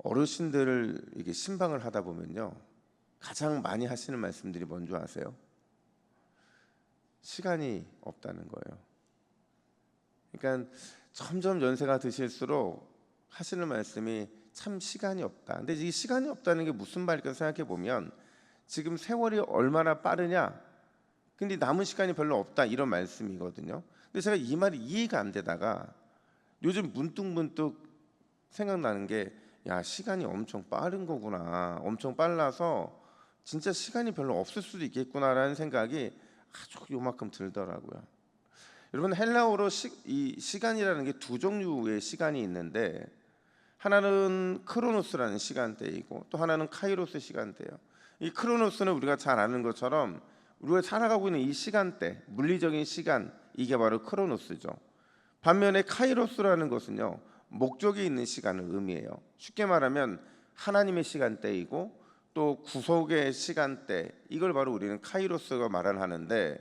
어르신들을 이게 신방을 하다 보면요, 가장 많이 하시는 말씀들이 뭔지 아세요? 시간이 없다는 거예요. 그러니까 점점 연세가 드실수록 하시는 말씀이 참 시간이 없다. 근데 이 시간이 없다는 게 무슨 말일까 생각해 보면 지금 세월이 얼마나 빠르냐, 근데 남은 시간이 별로 없다, 이런 말씀이거든요. 근데 제가 이 말이 이해가 안 되다가 요즘 문득 생각나는 게, 야, 시간이 엄청 빠른 거구나, 엄청 빨라서 진짜 시간이 별로 없을 수도 있겠구나라는 생각이 아주 요만큼 들더라고요. 여러분, 헬라어로 이 시간이라는 게 두 종류의 시간이 있는데, 하나는 크로노스라는 시간대이고 또 하나는 카이로스 시간대예요. 이 크로노스는 우리가 잘 아는 것처럼 우리가 살아가고 있는 이 시간대, 물리적인 시간, 이게 바로 크로노스죠. 반면에 카이로스라는 것은요, 목적이 있는 시간을 의미해요. 쉽게 말하면 하나님의 시간대이고 또 구속의 시간대, 이걸 바로 우리는 카이로스가 말을 하는데,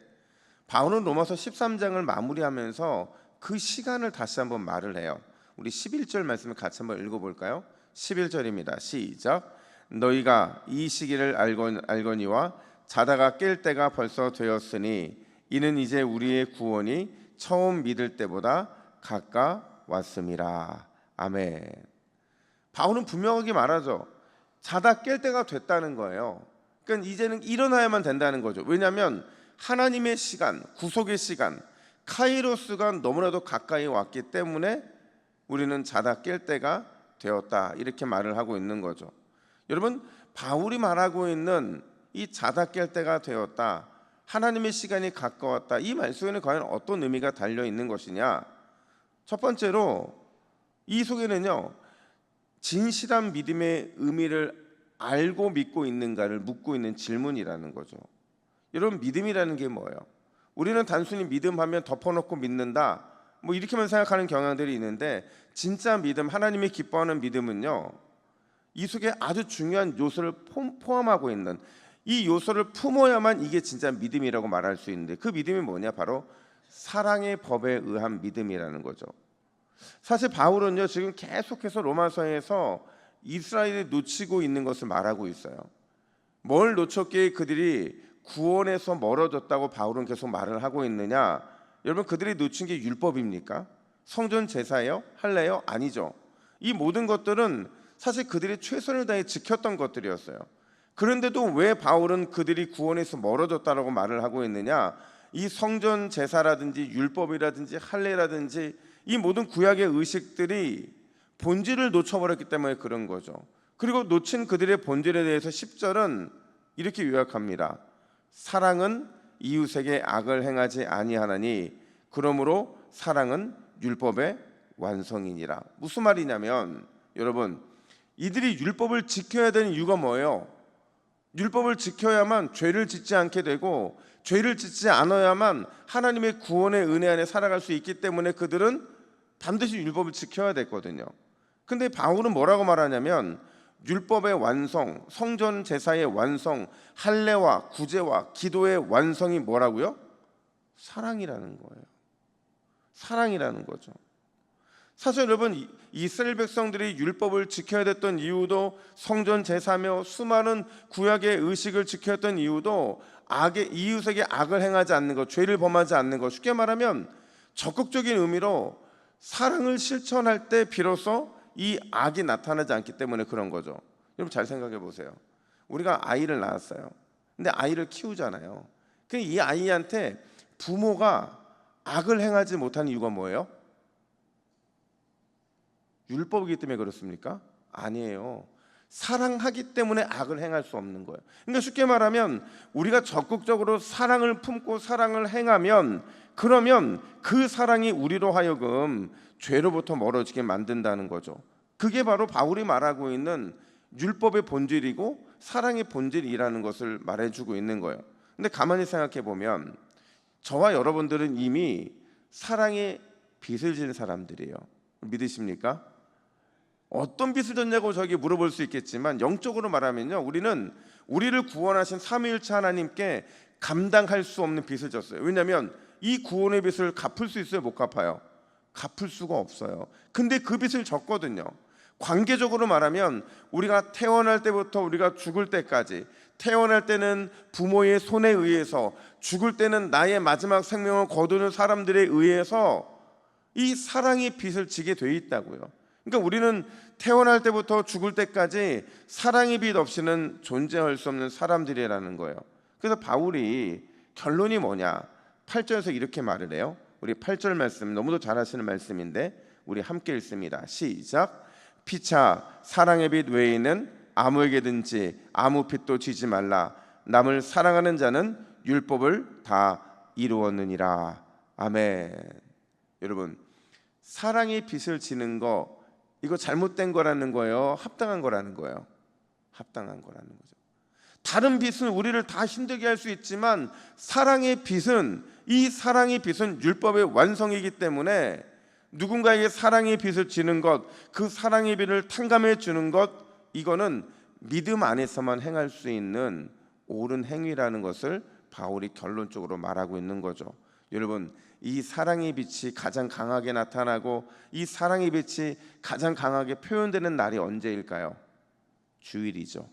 바울은 로마서 13장을 마무리하면서 그 시간을 다시 한번 말을 해요. 우리 11절 말씀을 같이 한번 읽어볼까요? 11절입니다. 시작. 너희가 이 시기를 알거니와 자다가 깰 때가 벌써 되었으니 이는 이제 우리의 구원이 처음 믿을 때보다 가까웠음이라. 아멘. 바울은 분명하게 말하죠. 자다 깰 때가 됐다는 거예요. 그러니까 이제는 일어나야만 된다는 거죠. 왜냐하면 하나님의 시간, 구속의 시간, 카이로스가 너무나도 가까이 왔기 때문에 우리는 자다 깰 때가 되었다, 이렇게 말을 하고 있는 거죠. 여러분, 바울이 말하고 있는 이 자다 깰 때가 되었다, 하나님의 시간이 가까웠다, 이 말씀에는 과연 어떤 의미가 달려 있는 것이냐? 첫 번째로 이 속에는요, 진실한 믿음의 의미를 알고 믿고 있는가를 묻고 있는 질문이라는 거죠. 여러분, 믿음이라는 게 뭐예요? 우리는 단순히 믿음하면 덮어놓고 믿는다, 뭐 이렇게만 생각하는 경향들이 있는데, 진짜 믿음, 하나님이 기뻐하는 믿음은요, 이 속에 아주 중요한 요소를 포함하고 있는, 이 요소를 품어야만 이게 진짜 믿음이라고 말할 수 있는데, 그 믿음이 뭐냐? 바로 사랑의 법에 의한 믿음이라는 거죠. 사실 바울은요, 지금 계속해서 로마서에서 이스라엘이 놓치고 있는 것을 말하고 있어요. 뭘 놓쳤기에 그들이 구원에서 멀어졌다고 바울은 계속 말을 하고 있느냐? 여러분, 그들이 놓친 게 율법입니까? 성전 제사예요? 할례요? 아니죠. 이 모든 것들은 사실 그들이 최선을 다해 지켰던 것들이었어요. 그런데도 왜 바울은 그들이 구원에서 멀어졌다라고 말을 하고 있느냐? 이 성전 제사라든지 율법이라든지 할례라든지 이 모든 구약의 의식들이 본질을 놓쳐버렸기 때문에 그런 거죠. 그리고 놓친 그들의 본질에 대해서 10절은 이렇게 요약합니다. 사랑은 이웃에게 악을 행하지 아니하나니 그러므로 사랑은 율법의 완성이니라. 무슨 말이냐면, 여러분, 이들이 율법을 지켜야 되는 이유가 뭐예요? 율법을 지켜야만 죄를 짓지 않게 되고, 죄를 짓지 않아야만 하나님의 구원의 은혜 안에 살아갈 수 있기 때문에 그들은 반드시 율법을 지켜야 됐거든요. 근데 바울은 뭐라고 말하냐면, 율법의 완성, 성전 제사의 완성, 할례와 구제와 기도의 완성이 뭐라고요? 사랑이라는 거예요. 사랑이라는 거죠. 사실 여러분, 이스라엘 백성들이 율법을 지켜야 됐던 이유도, 성전 제사며 수많은 구약의 의식을 지켜야 했던 이유도 이웃에게 악을 행하지 않는 것, 죄를 범하지 않는 것, 쉽게 말하면 적극적인 의미로 사랑을 실천할 때 비로소 이 악이 나타나지 않기 때문에 그런 거죠. 여러분, 잘 생각해 보세요. 우리가 아이를 낳았어요. 근데 아이를 키우잖아요. 이 아이한테 부모가 악을 행하지 못하는 이유가 뭐예요? 율법이기 때문에 그렇습니까? 아니에요. 사랑하기 때문에 악을 행할 수 없는 거예요. 그러니까 쉽게 말하면 우리가 적극적으로 사랑을 품고 사랑을 행하면, 그러면 그 사랑이 우리로 하여금 죄로부터 멀어지게 만든다는 거죠. 그게 바로 바울이 말하고 있는 율법의 본질이고 사랑의 본질이라는 것을 말해주고 있는 거예요. 근데 가만히 생각해 보면 저와 여러분들은 이미 사랑의 빚을 진 사람들이에요. 믿으십니까? 어떤 빚을 졌냐고 저에게 물어볼 수 있겠지만, 영적으로 말하면요, 우리는 우리를 구원하신 삼위일체 하나님께 감당할 수 없는 빚을 졌어요. 왜냐하면 이 구원의 빚을 갚을 수 있어요? 못 갚아요? 갚을 수가 없어요. 근데 그 빚을 졌거든요. 관계적으로 말하면 우리가 태어날 때부터 우리가 죽을 때까지, 태어날 때는 부모의 손에 의해서, 죽을 때는 나의 마지막 생명을 거두는 사람들에 의해서 이 사랑의 빚을 지게 돼 있다고요. 그러니까 우리는 태어날 때부터 죽을 때까지 사랑의 빚 없이는 존재할 수 없는 사람들이라는 거예요. 그래서 바울이 결론이 뭐냐? 8절에서 이렇게 말을 해요. 우리 8절 말씀 너무도 잘 아시는 말씀인데 우리 함께 읽습니다. 시작. 피차 사랑의 빚 외에는 아무에게든지 아무 빚도 지지 말라. 남을 사랑하는 자는 율법을 다 이루었느니라. 아멘. 여러분, 사랑의 빚을 지는 거, 이거 잘못된 거라는 거예요? 합당한 거라는 거예요? 합당한 거라는 거죠. 다른 빚은 우리를 다 힘들게 할 수 있지만 사랑의 빚은, 이 사랑의 빚은 율법의 완성이기 때문에 누군가에게 사랑의 빚을 지는 것, 그 사랑의 빚을 탕감해 주는 것, 이거는 믿음 안에서만 행할 수 있는 옳은 행위라는 것을 바울이 결론적으로 말하고 있는 거죠. 여러분, 이 사랑의 빛이 가장 강하게 나타나고 이 사랑의 빛이 가장 강하게 표현되는 날이 언제일까요? 주일이죠.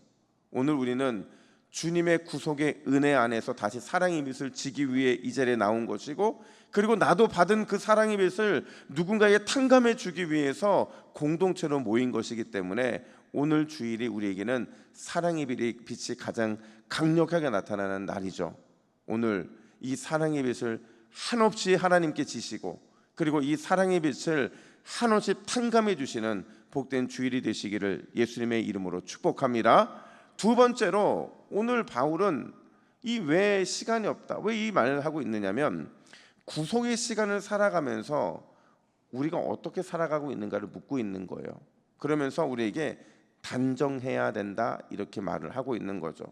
오늘 우리는 주님의 구속의 은혜 안에서 다시 사랑의 빛을 지기 위해 이 자리에 나온 것이고, 그리고 나도 받은 그 사랑의 빛을 누군가에게 탕감해 주기 위해서 공동체로 모인 것이기 때문에 오늘 주일이 우리에게는 사랑의 빛이 가장 강력하게 나타나는 날이죠. 오늘 이 사랑의 빛을 한없이 하나님께 지시고, 그리고 이 사랑의 빛을 한없이 탕감해 주시는 복된 주일이 되시기를 예수님의 이름으로 축복합니다. 두 번째로, 오늘 바울은 이 왜 시간이 없다, 왜 이 말을 하고 있느냐면 구속의 시간을 살아가면서 우리가 어떻게 살아가고 있는가를 묻고 있는 거예요. 그러면서 우리에게 단정해야 된다, 이렇게 말을 하고 있는 거죠.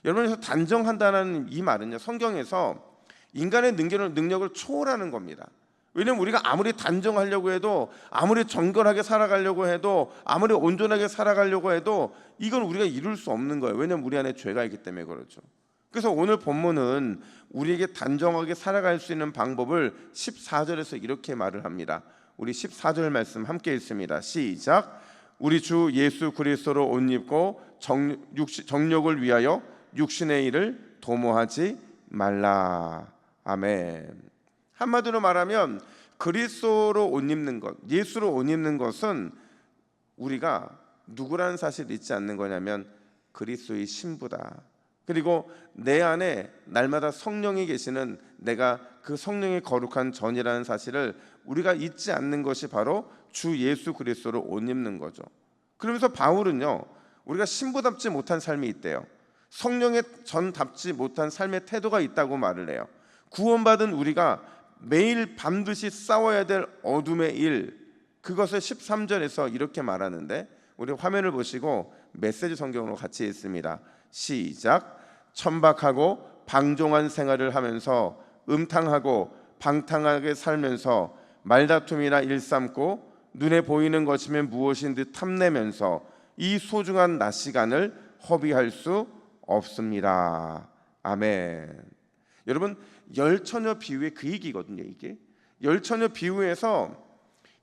여러분, 단정한다는 이 말은요, 성경에서 인간의 능력을 초월하는 겁니다. 왜냐하면 우리가 아무리 단정하려고 해도, 아무리 정결하게 살아가려고 해도, 아무리 온전하게 살아가려고 해도 이건 우리가 이룰 수 없는 거예요. 왜냐하면 우리 안에 죄가 있기 때문에 그렇죠. 그래서 오늘 본문은 우리에게 단정하게 살아갈 수 있는 방법을 14절에서 이렇게 말을 합니다. 우리 14절 말씀 함께 읽습니다. 시작. 우리 주 예수 그리스도로 옷 입고 정욕을 위하여 육신의 일을 도모하지 말라. 아멘. 한마디로 말하면 그리스도로 옷 입는 것, 예수로 옷 입는 것은 우리가 누구라는 사실을 잊지 않는 거냐면 그리스도의 신부다. 그리고 내 안에 날마다 성령이 계시는, 내가 그 성령의 거룩한 전이라는 사실을 우리가 잊지 않는 것이 바로 주 예수 그리스도로 옷 입는 거죠. 그러면서 바울은요, 우리가 신부답지 못한 삶이 있대요. 성령의 전답지 못한 삶의 태도가 있다고 말을 해요. 구원받은 우리가 매일 반드시 싸워야 될 어둠의 일, 그것을 13절에서 이렇게 말하는데 우리 화면을 보시고 메시지 성경으로 같이 읽습니다. 시작. 천박하고 방종한 생활을 하면서 음탕하고 방탕하게 살면서 말다툼이나 일삼고 눈에 보이는 것이면 무엇인 듯 탐내면서 이 소중한 낮 시간을 허비할 수 없습니다. 아멘. 여러분, 열처녀 비유의 그 얘기거든요. 이게 열처녀 비유에서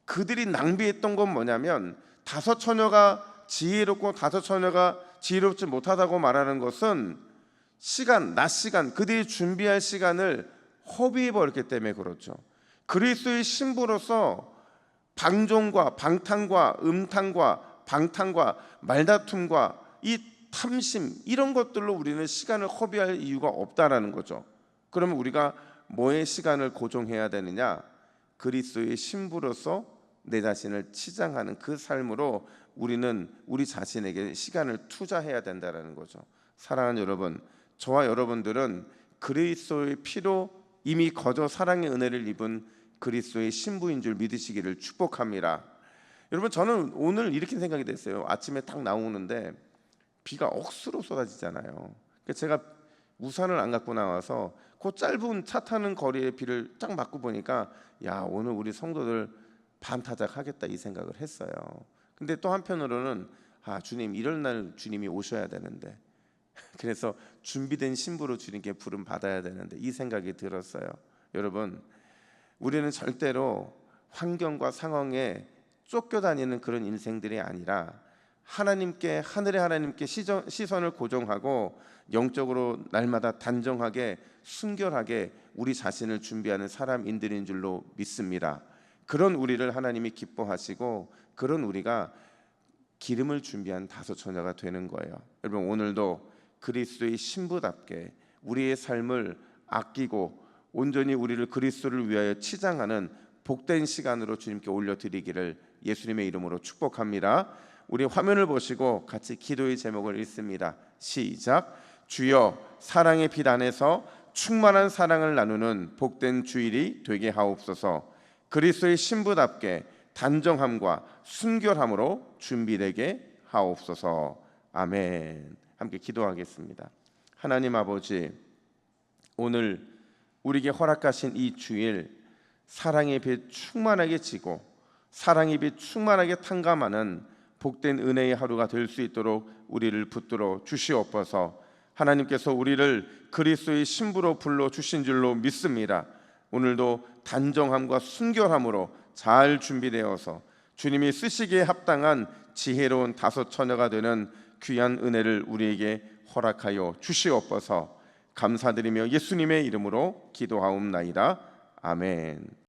그들이 낭비했던 건 뭐냐면, 다섯 처녀가 지혜롭고 다섯 처녀가 지혜롭지 못하다고 말하는 것은 낮 시간, 그들이 준비할 시간을 허비해 버렸기 때문에 그렇죠. 그리스도의 신부로서 방종과 방탕과 음탕과 방탕과 말다툼과 이 탐심, 이런 것들로 우리는 시간을 허비할 이유가 없다라는 거죠. 그러면 우리가 뭐의 시간을 고정해야 되느냐? 그리스도의 신부로서 내 자신을 치장하는 그 삶으로 우리는 우리 자신에게 시간을 투자해야 된다라는 거죠. 사랑하는 여러분, 저와 여러분들은 그리스도의 피로 이미 거저 사랑의 은혜를 입은 그리스도의 신부인 줄 믿으시기를 축복합니다. 여러분, 저는 오늘 이렇게 생각이 됐어요. 아침에 딱 나오는데 비가 억수로 쏟아지잖아요. 제가 우산을 안 갖고 나와서 그 짧은 차 타는 거리에 비를 딱 맞고 보니까, 야, 오늘 우리 성도들 반타작 하겠다, 이 생각을 했어요. 근데 또 한편으로는, 주님, 이럴 날 주님이 오셔야 되는데, 그래서 준비된 신부로 주님께 부름 받아야 되는데, 이 생각이 들었어요. 여러분, 우리는 절대로 환경과 상황에 쫓겨다니는 그런 인생들이 아니라 하나님께, 하늘의 하나님께 시선을 고정하고 영적으로 날마다 단정하게 순결하게 우리 자신을 준비하는 사람인들인 줄로 믿습니다. 그런 우리를 하나님이 기뻐하시고 그런 우리가 기름을 준비한 다섯 처녀가 되는 거예요. 여러분, 오늘도 그리스도의 신부답게 우리의 삶을 아끼고 온전히 우리를 그리스도를 위하여 치장하는 복된 시간으로 주님께 올려드리기를 예수님의 이름으로 축복합니다. 우리 화면을 보시고 같이 기도의 제목을 읽습니다. 시작. 주여, 사랑의 빛 안에서 충만한 사랑을 나누는 복된 주일이 되게 하옵소서. 그리스도의 신부답게 단정함과 순결함으로 준비되게 하옵소서. 아멘. 함께 기도하겠습니다. 하나님 아버지, 오늘 우리에게 허락하신 이 주일 사랑의 빛 충만하게 지고 사랑의 빛 충만하게 탕감하는 복된 은혜의 하루가 될 수 있도록 우리를 붙들어 주시옵소서. 하나님께서 우리를 그리스도의 신부로 불러 주신 줄로 믿습니다. 오늘도 단정함과 순결함으로 잘 준비되어서 주님이 쓰시기에 합당한 지혜로운 다섯 처녀가 되는 귀한 은혜를 우리에게 허락하여 주시옵소서. 감사드리며 예수님의 이름으로 기도하옵나이다. 아멘.